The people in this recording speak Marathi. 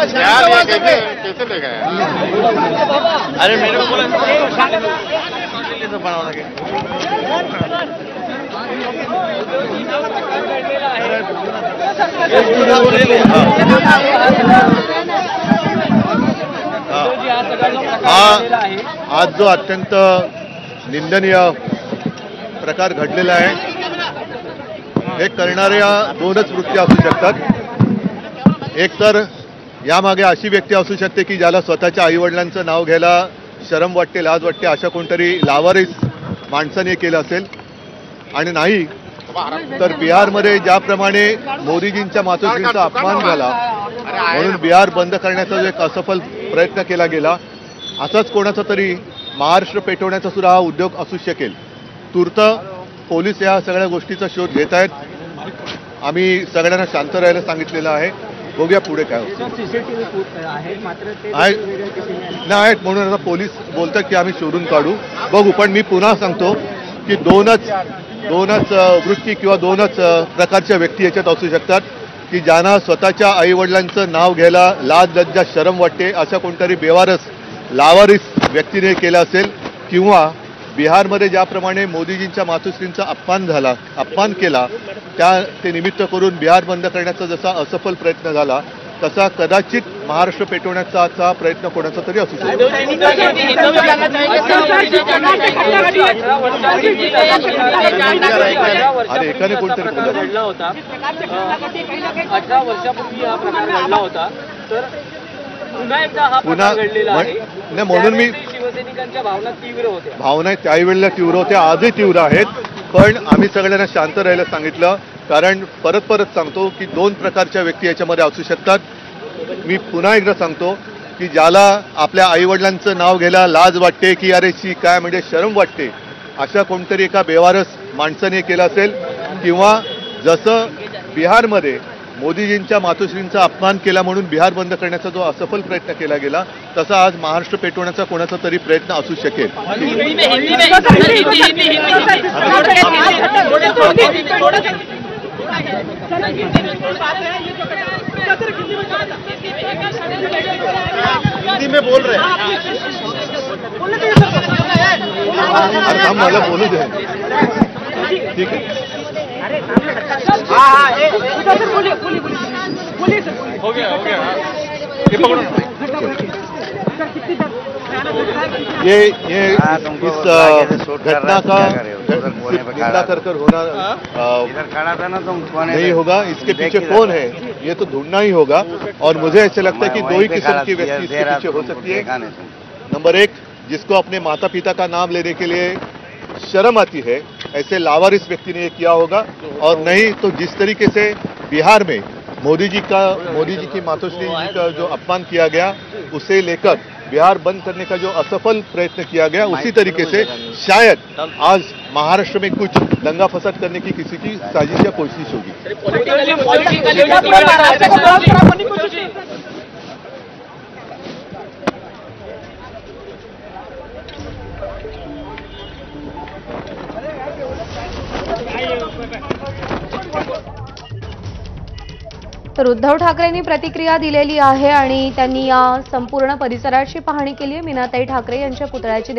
कैसे ले गए? अरे मेरे को बोला तो बनाओ लगे। आज जो अत्यंत निंदनीय प्रकार घडलेला आहे, हे करणाऱ्या दोनच वृत्ती असू शकतात। एक तर यामागे अशी व्यक्ती असू शकते की ज्याला स्वतःच्या आईवडिलांचं नाव घ्यायला शरम वाटते, लाज वाटते, अशा कोणतरी लावारिस माणसाने केलं असेल। आणि नाही तर बिहारमध्ये ज्याप्रमाणे मोदीजींच्या मातोश्रींचा अपमान झाला म्हणून बिहार बंद करण्याचा जो एक असफल प्रयत्न केला गेला, असाच कोणाचा तरी महाराष्ट्र पेटवण्याचा सुद्धा हा उद्योग असू शकेल। तूर्त पोलीस या सगळ्या गोष्टीचा शोध घेत आहेत। आम्ही सगळ्यांना शांत राहायला सांगितलेलं आहे। बघूया पुढे काय होतं। आहेत म्हणून आता पोलीस बोलतात की आम्ही शोधून काढू, बघू। पण मी पुन्हा सांगतो की दोनच वृत्ती किंवा दोनच प्रकारच्या व्यक्ती याच्यात असू शकतात की ज्यांना स्वतःच्या आईवडिलांचं नाव घ्यायला लाज लज्जा शरम वाटते, अशा कोणतरी बेवारस लावारिस व्यक्तीने केलं असेल, किंवा बिहारमध्ये ज्याप्रमाणे मोदीजींच्या मातोश्रींचा अपमान केला ते निमित्त करून बिहार बंद करण्याचा जसा असफल प्रयत्न झाला, तसा कदाचित महाराष्ट्र पेटवण्याचा प्रयत्न कोणाचा तरी असू शकतो। अरे एकाने कोणतरी घडला होता, 18 वर्षापूर्वी हा प्रकार घडला होता, तर पुन्हा एकदा हा प्रकार घडलेला आहे। नाही म्हणून मी शिवसैनिकांच्या भावना तीव्र होत्या, भावना त्यावेळेला तीव्र होत्या, आजही तीव्र आहेत। पण आम्ही सगळ्यांना शांत राहायला सांगितलं, कारण परत सांगतो की दोन प्रकारच्या व्यक्ती याच्यामध्ये असू शकतात। मी पुन्हा एकदा सांगतो की ज्याला आपल्या आईवडिलांचं नाव घ्यायला लाज वाटते की अरे शी काय म्हणजे शरम वाटते, अशा कोणतरी एका बेवारस माणसाने केलं असेल, किंवा जसं बिहारमध्ये मोदीजींच्या मातोश्रींचा अपमान केला म्हणून बिहार बंद करण्याचा जो असफल प्रयत्न केला गेला, तसा आज महाराष्ट्र पेटवण्याचा कोणाचा तरी प्रयत्न असू शकेल। हिंदी में बोल रहे हैं। हम मला बोलू दे, ठीक है। हो गया ये इस घटना का निंदा कर होना नहीं होगा। इसके पीछे कौन है ये तो ढूंढना ही होगा, और मुझे ऐसा लगता है कि दो ही किस्म की व्यक्ति इसके पीछे हो सकती है। नंबर एक, जिसको अपने माता पिता का नाम लेने के लिए शर्म आती है, ऐसे लावारिस व्यक्ति ने ये किया होगा। और नहीं तो जिस तरीके से बिहार में मोदी जी की मातोश्री जी का जो अपमान किया गया, उसे लेकर बिहार बंद करने का जो असफल प्रयत्न किया गया, उसी तरीके से शायद आज महाराष्ट्र में कुछ दंगा फसाद करने की किसी की साजिश या कोशिश होगी। तर उद्धव ठाकरेंनी प्रतिक्रिया दिलेली आहे आणि त्यांनी या संपूर्ण परिसराची पाहणी केली आहे। मीनाताई ठाकरे यांच्या पुतळ्याची